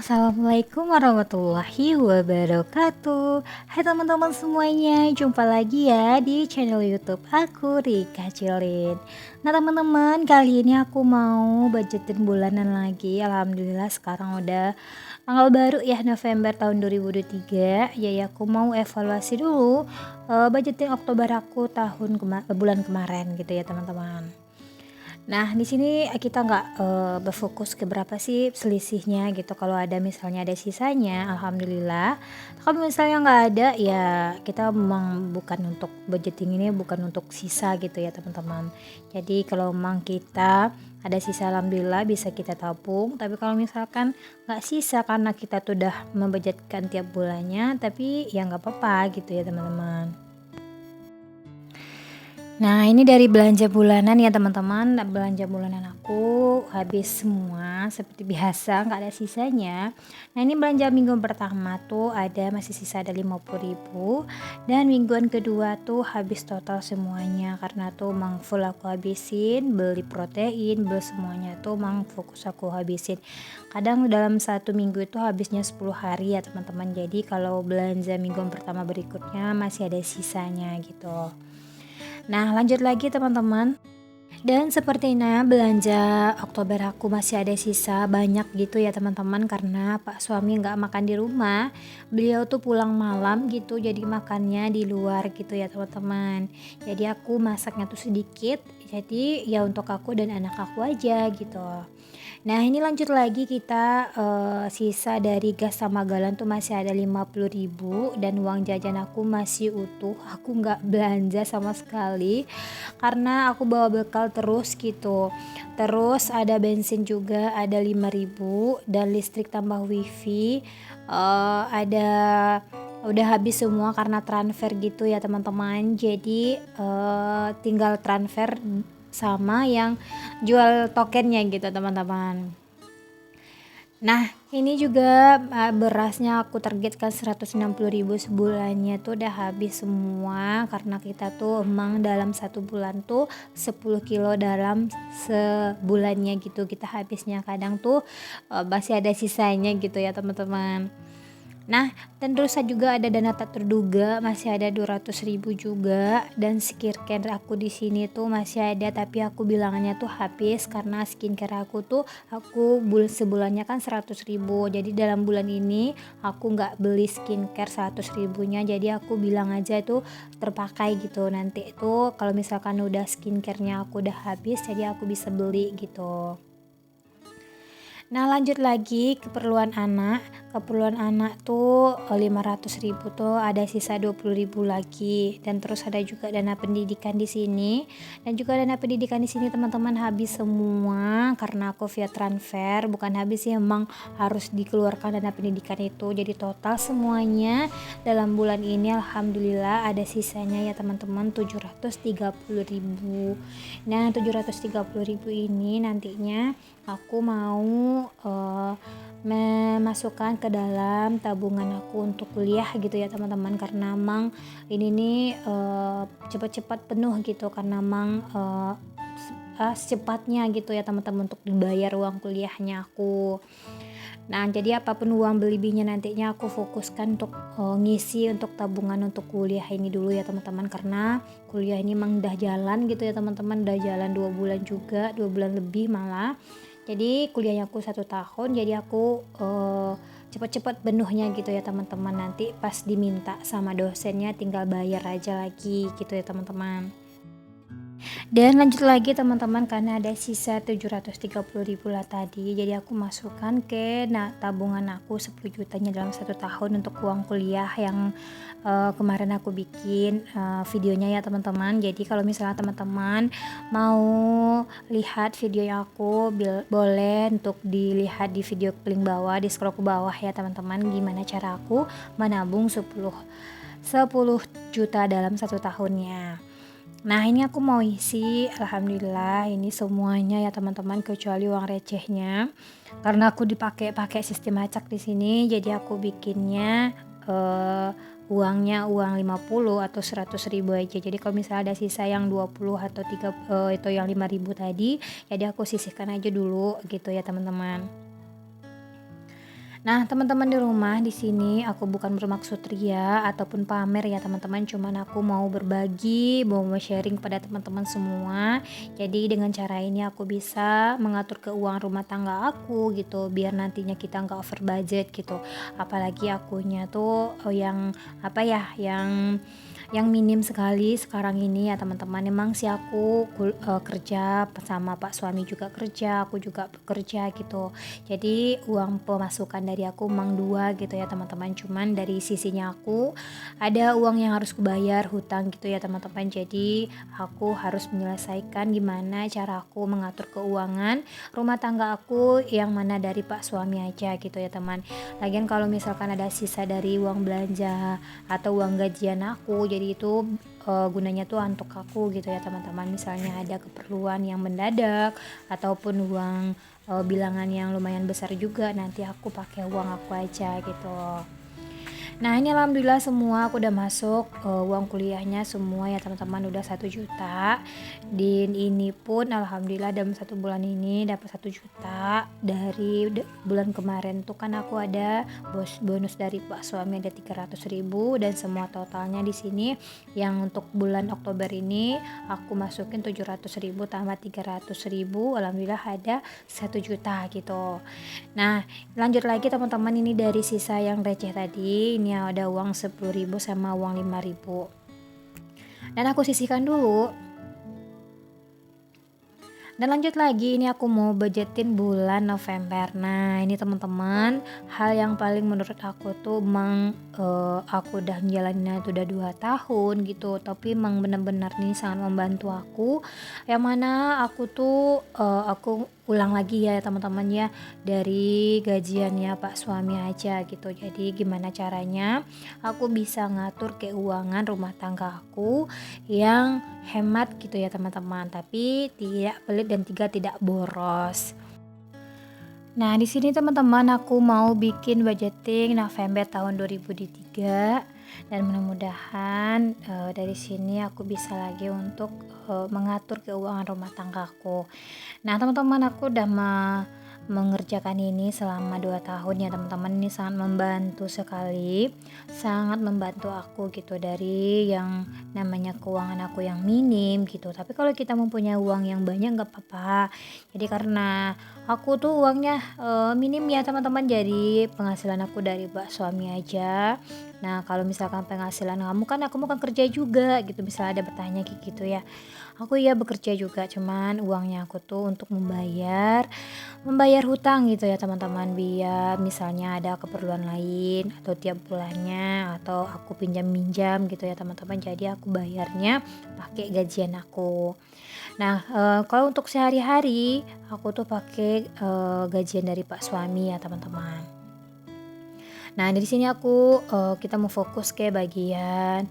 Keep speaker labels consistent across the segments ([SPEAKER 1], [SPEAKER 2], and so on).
[SPEAKER 1] Assalamualaikum warahmatullahi wabarakatuh. Hai teman-teman semuanya, jumpa lagi ya di channel YouTube aku, Rika Cilin. Nah teman-teman, kali ini aku mau budgetin bulanan lagi. Alhamdulillah sekarang udah tanggal baru ya, November tahun 2023. Ya aku mau evaluasi dulu budgeting Oktober aku bulan kemarin gitu ya teman-teman. Nah, di sini kita nggak berfokus ke berapa sih selisihnya gitu. Kalau ada misalnya ada sisanya, alhamdulillah. Kalau misalnya nggak ada, ya kita memang bukan untuk budgeting ini bukan untuk sisa gitu ya teman-teman. Jadi kalau memang kita ada sisa, alhamdulillah bisa kita tabung. Tapi kalau misalkan nggak sisa karena kita tuh udah membudgetkan tiap bulannya, tapi ya nggak apa-apa gitu ya teman-teman. Nah ini dari belanja bulanan ya teman-teman. Belanja bulanan aku habis semua seperti biasa, nggak ada sisanya. Nah ini belanja minggu pertama tuh masih sisa ada 50.000, dan mingguan kedua tuh habis total semuanya karena tuh mang full aku habisin, beli protein, beli semuanya tuh mang fokus aku habisin. Kadang dalam satu minggu itu habisnya 10 hari ya teman-teman. Jadi kalau belanja mingguan pertama berikutnya masih ada sisanya gitu. Nah lanjut lagi teman-teman, dan sepertinya belanja Oktober aku masih ada sisa banyak gitu ya teman-teman, karena pak suami nggak makan di rumah, beliau tuh pulang malam gitu, jadi makannya di luar gitu ya teman-teman. Jadi aku masaknya tuh sedikit, jadi ya untuk aku dan anak aku aja gitu. Nah ini lanjut lagi kita sisa dari gas sama galon tuh masih ada 50.000, dan uang jajan aku masih utuh, aku nggak belanja sama sekali karena aku bawa bekal terus gitu. Terus ada bensin juga ada 5.000, dan listrik tambah wifi ada udah habis semua karena transfer gitu ya teman-teman. Jadi tinggal transfer sama yang jual tokennya gitu teman-teman. Nah ini juga berasnya aku targetkan 160.000 sebulannya tuh udah habis semua, karena kita tuh emang dalam satu bulan tuh 10 kilo dalam sebulannya gitu kita habisnya. Kadang tuh masih ada sisanya gitu ya teman-teman. Nah, dan terus juga ada dana tak terduga masih ada 200.000 juga, dan skincare aku di sini tuh masih ada, tapi aku bilangnya tuh habis karena skincare aku tuh sebulannya kan 100.000. Jadi dalam bulan ini aku nggak beli skincare 100.000-nya, jadi aku bilang aja itu terpakai gitu. Nanti itu kalau misalkan udah skincarenya aku udah habis, jadi aku bisa beli gitu. Nah lanjut lagi keperluan anak. Keperluan anak tuh 500.000 tuh ada sisa 20.000 lagi, dan terus ada juga dana pendidikan di sini. Dan juga dana pendidikan di sini teman-teman habis semua karena aku via transfer, bukan habis sih, emang harus dikeluarkan dana pendidikan itu. Jadi total semuanya dalam bulan ini alhamdulillah ada sisanya ya teman-teman, 730.000. Nah 730.000 ini nantinya aku mau memasukkan ke dalam tabungan aku untuk kuliah gitu ya teman-teman, karena mang ini nih cepat-cepat penuh gitu, karena mang secepatnya gitu ya teman-teman untuk dibayar uang kuliahnya aku. Nah jadi apapun uang berlebihnya nantinya aku fokuskan untuk ngisi untuk tabungan untuk kuliah ini dulu ya teman-teman, karena kuliah ini emang udah jalan gitu ya teman-teman, udah jalan 2 bulan juga, 2 bulan lebih malah. Jadi kuliahnya aku 1 tahun, jadi aku cepat-cepat penuhnya gitu ya teman-teman, nanti pas diminta sama dosennya tinggal bayar aja lagi gitu ya teman-teman. Dan lanjut lagi teman-teman, karena ada sisa 730.000 lah tadi, jadi aku masukkan ke tabungan aku 10 jutanya dalam 1 tahun untuk uang kuliah yang kemarin aku bikin videonya ya teman-teman. Jadi kalau misalnya teman-teman mau lihat video yang aku boleh untuk dilihat di video link bawah, di scroll ke bawah ya teman-teman, gimana cara aku menabung 10 juta dalam 1 tahunnya. Nah ini aku mau isi, alhamdulillah ini semuanya ya teman-teman kecuali uang recehnya, karena aku pakai sistem acak di sini, jadi aku bikinnya uangnya uang 50 atau 100.000 aja. Jadi kalau misalnya ada sisa yang 20 atau 3 itu yang 5.000 tadi, jadi aku sisihkan aja dulu gitu ya teman-teman. Nah, teman-teman di rumah, di sini aku bukan bermaksud ria ataupun pamer ya teman-teman, cuman aku mau berbagi, mau sharing kepada teman-teman semua. Jadi dengan cara ini aku bisa mengatur keuangan rumah tangga aku gitu, biar nantinya kita nggak over budget gitu. Apalagi akunya tuh yang apa ya, yang minim sekali sekarang ini ya teman-teman. Emang sih aku kerja sama Pak suami juga kerja, aku juga bekerja gitu. Jadi uang pemasukan dari aku emang dua gitu ya teman-teman. Cuman dari sisinya aku ada uang yang harus kubayar hutang gitu ya teman-teman. Jadi aku harus menyelesaikan gimana cara aku mengatur keuangan rumah tangga aku yang mana dari Pak suami aja gitu ya teman. Lagian kalau misalkan ada sisa dari uang belanja atau uang gajian aku, jadi itu gunanya tuh untuk aku gitu ya teman-teman. Misalnya ada keperluan yang mendadak ataupun uang bilangan yang lumayan besar juga, nanti aku pakai uang aku aja gitu. Nah ini alhamdulillah semua aku udah masuk uang kuliahnya semua ya teman-teman, udah 1 juta. Dan ini pun alhamdulillah dalam 1 bulan ini dapat 1 juta. Dari bulan kemarin tuh kan aku ada bonus dari Pak suami ada 300.000, dan semua totalnya di sini yang untuk bulan Oktober ini aku masukin 700.000 tambah 300.000, alhamdulillah ada 1 juta gitu. Nah, lanjut lagi teman-teman, ini dari sisa yang receh tadi, ini ada uang 10.000 sama uang 5.000. Dan aku sisihkan dulu. Dan lanjut lagi, ini aku mau budgetin bulan November. Nah, ini teman-teman, hal yang paling menurut aku tuh emang aku udah menjalannya itu udah 2 tahun gitu, tapi emang benar-benar nih sangat membantu aku. Yang mana aku tuh aku ulang lagi ya teman-teman ya, dari gajiannya Pak suami aja gitu. Jadi gimana caranya aku bisa ngatur keuangan rumah tangga aku yang hemat gitu ya teman-teman, tapi tidak pelit dan tidak boros. Nah, di sini teman-teman aku mau bikin budgeting November tahun 2023, dan mudah-mudahan dari sini aku bisa lagi untuk mengatur keuangan rumah tanggaku. Nah, teman-teman aku udah mengerjakan ini selama 2 tahun ya teman-teman. Ini sangat membantu sekali, sangat membantu aku gitu, dari yang namanya keuangan aku yang minim gitu. Tapi kalau kita mempunyai uang yang banyak nggak apa-apa. Jadi karena aku tuh uangnya minim ya teman-teman, jadi penghasilan aku dari Pak suami aja. Nah, kalau misalkan penghasilan kamu kan aku mau kan kerja juga gitu, misalnya ada bertanya kayak gitu ya. Aku ya bekerja juga, cuman uangnya aku tuh untuk membayar hutang gitu ya teman-teman, biar misalnya ada keperluan lain atau tiap bulannya atau aku pinjam-minjam gitu ya teman-teman. Jadi aku bayarnya pakai gajian aku. Nah, kalau untuk sehari-hari aku tuh pakai gajian dari Pak suami ya teman-teman. Nah, dari sini kita mau fokus ke bagian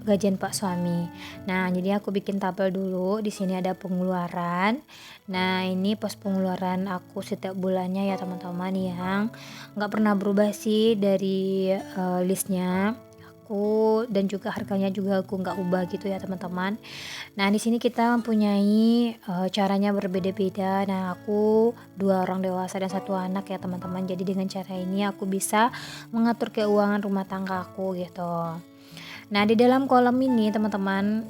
[SPEAKER 1] gajian Pak suami. Nah, jadi aku bikin tabel dulu. Di sini ada pengeluaran. Nah, ini pos pengeluaran aku setiap bulannya ya teman-teman, yang nggak pernah berubah sih dari listnya aku, dan juga harganya juga aku nggak ubah gitu ya teman-teman. Nah, di sini kita mempunyai caranya berbeda-beda. Nah, aku 2 orang dewasa dan 1 anak ya teman-teman. Jadi dengan cara ini aku bisa mengatur keuangan rumah tangga aku gitu. Nah, di dalam kolom ini teman-teman,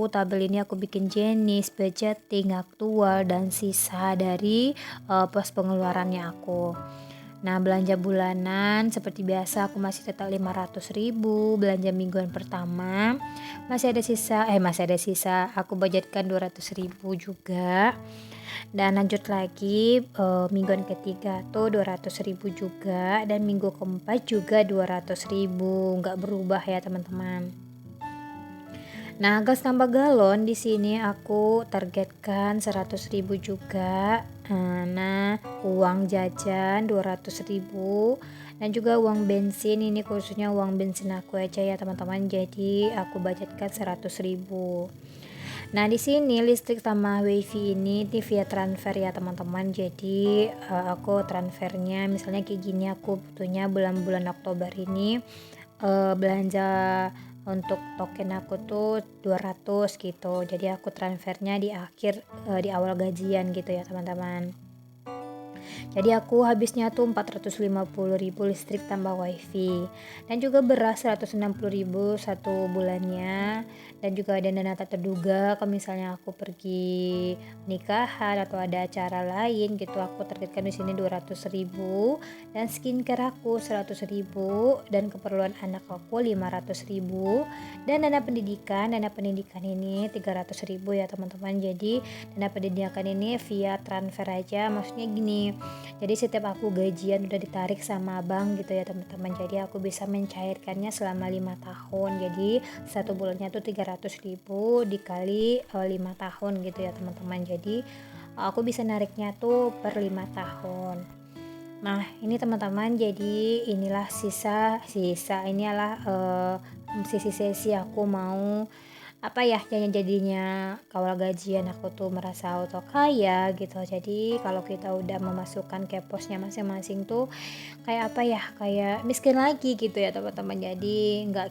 [SPEAKER 1] tabel ini aku bikin jenis, budgeting, aktual, dan sisa dari pos pengeluarannya aku. Nah, belanja bulanan seperti biasa aku masih tetap 500.000. Belanja mingguan pertama masih ada sisa, aku budgetkan 200.000 juga. Dan lanjut lagi mingguan ketiga tuh 200.000 juga, dan minggu keempat juga 200.000, nggak berubah ya teman-teman. Nah, gas tambah galon di sini aku targetkan 100.000 juga. Nah, uang jajan 200.000, dan juga uang bensin, ini khususnya uang bensin aku aja ya teman-teman. Jadi aku budgetkan 100.000. Nah, di sini listrik sama wifi ini via transfer ya teman-teman. Jadi aku transfernya misalnya kayak gini, aku butuhnya bulan-bulan Oktober ini belanja untuk token aku tuh 200 gitu. Jadi aku transfernya di awal gajian gitu ya teman-teman. Jadi aku habisnya tuh 450.000 listrik tambah wifi. Dan juga beras 160.000 satu bulannya. Dan juga ada dana tak terduga kalau misalnya aku pergi nikahan atau ada acara lain gitu, aku targetkan di sini 200.000, dan skincare aku 100.000, dan keperluan anak aku 500.000, dan dana pendidikan ini 300.000 ya teman-teman. Jadi dana pendidikan ini via transfer aja, maksudnya gini, jadi setiap aku gajian udah ditarik sama bank gitu ya teman-teman, jadi aku bisa mencairkannya selama 5 tahun. Jadi satu bulannya tuh 300.000 dikali 5 tahun gitu ya teman-teman. Jadi aku bisa nariknya tuh per 5 tahun. Nah ini teman-teman, jadi inilah sisa inilah sisi sesi aku mau apa ya, jadinya kawal gajian aku tuh merasa auto kaya gitu. Jadi kalau kita udah memasukkan ke posnya masing-masing tuh kayak apa ya, kayak miskin lagi gitu ya teman-teman. Jadi nggak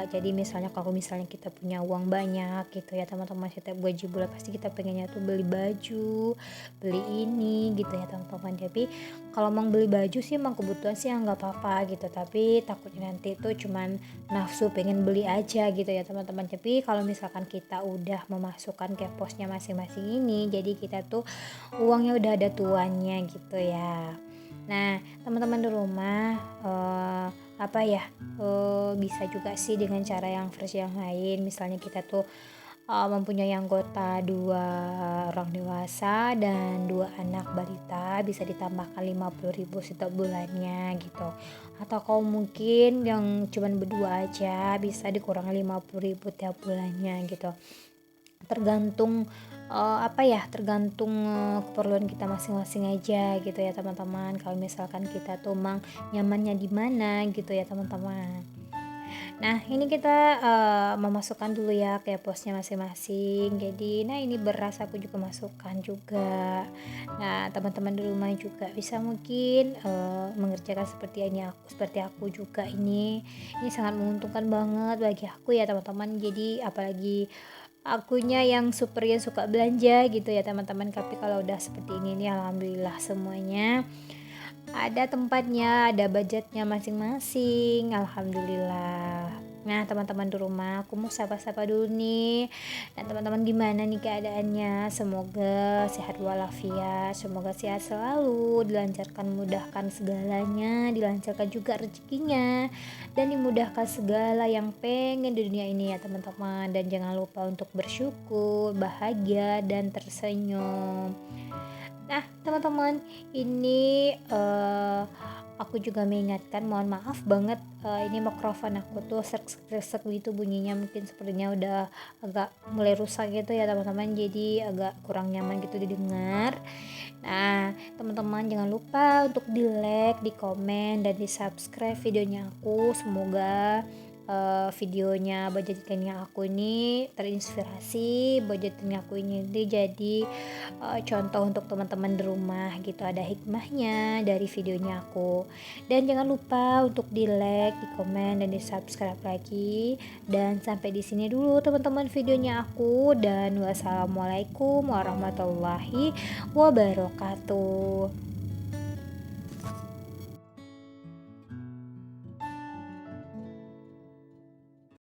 [SPEAKER 1] jadi misalnya kalau misalnya kita punya uang banyak gitu ya teman-teman, setiap gaji bulan pasti kita pengennya tuh beli baju, beli ini gitu ya teman-teman. Tapi kalau mau beli baju sih emang kebutuhan sih nggak apa-apa gitu, tapi takutnya nanti tuh cuman nafsu pengen beli aja gitu ya teman-teman. Tapi kalau misalkan kita udah memasukkan ke posnya masing-masing ini, jadi kita tuh uangnya udah ada tuannya gitu ya. Nah teman-teman di rumah apa ya, bisa juga sih dengan cara yang versi yang lain. Misalnya kita tuh mempunyai anggota 2 orang dewasa dan 2 anak balita, bisa ditambahkan 50.000 setiap bulannya gitu. Atau kalau mungkin yang cuman berdua aja bisa dikurangi 50.000 tiap bulannya gitu. Tergantung apa ya, tergantung keperluan kita masing-masing aja gitu ya teman-teman. Kalau misalkan kita tuh mang nyamannya di mana gitu ya teman-teman. Nah ini kita memasukkan dulu ya ke posnya masing-masing. Jadi nah ini beras aku juga masukkan juga. Nah teman-teman di rumah juga bisa mungkin mengerjakan seperti aku juga ini sangat menguntungkan banget bagi aku ya teman-teman. Jadi apalagi akunya yang super yang suka belanja gitu ya teman-teman. Tapi kalau udah seperti ini nih alhamdulillah semuanya ada tempatnya, ada budgetnya masing-masing, alhamdulillah. Nah teman-teman di rumah, aku mau sapa-sapa dulu nih. Dan teman-teman gimana nih keadaannya? Semoga sehat walafiat, semoga sehat selalu, dilancarkan, mudahkan segalanya, dilancarkan juga rezekinya, dan dimudahkan segala yang pengen di dunia ini ya teman-teman. Dan jangan lupa untuk bersyukur, bahagia, dan tersenyum. Nah teman-teman, ini aku juga mengingatkan, mohon maaf banget, ini mikrofon aku tuh srek gitu bunyinya, mungkin sepertinya udah agak mulai rusak gitu ya teman-teman, jadi agak kurang nyaman gitu didengar. Nah teman-teman jangan lupa untuk di like, di komen, dan di subscribe videonya aku. Semoga videonya budgetingnya aku ini terinspirasi, budgetingnya aku ini jadi contoh untuk teman-teman di rumah gitu, ada hikmahnya dari videonya aku. Dan jangan lupa untuk di like, di komen, dan di subscribe lagi. Dan sampai di sini dulu teman-teman videonya aku, dan wassalamualaikum warahmatullahi wabarakatuh.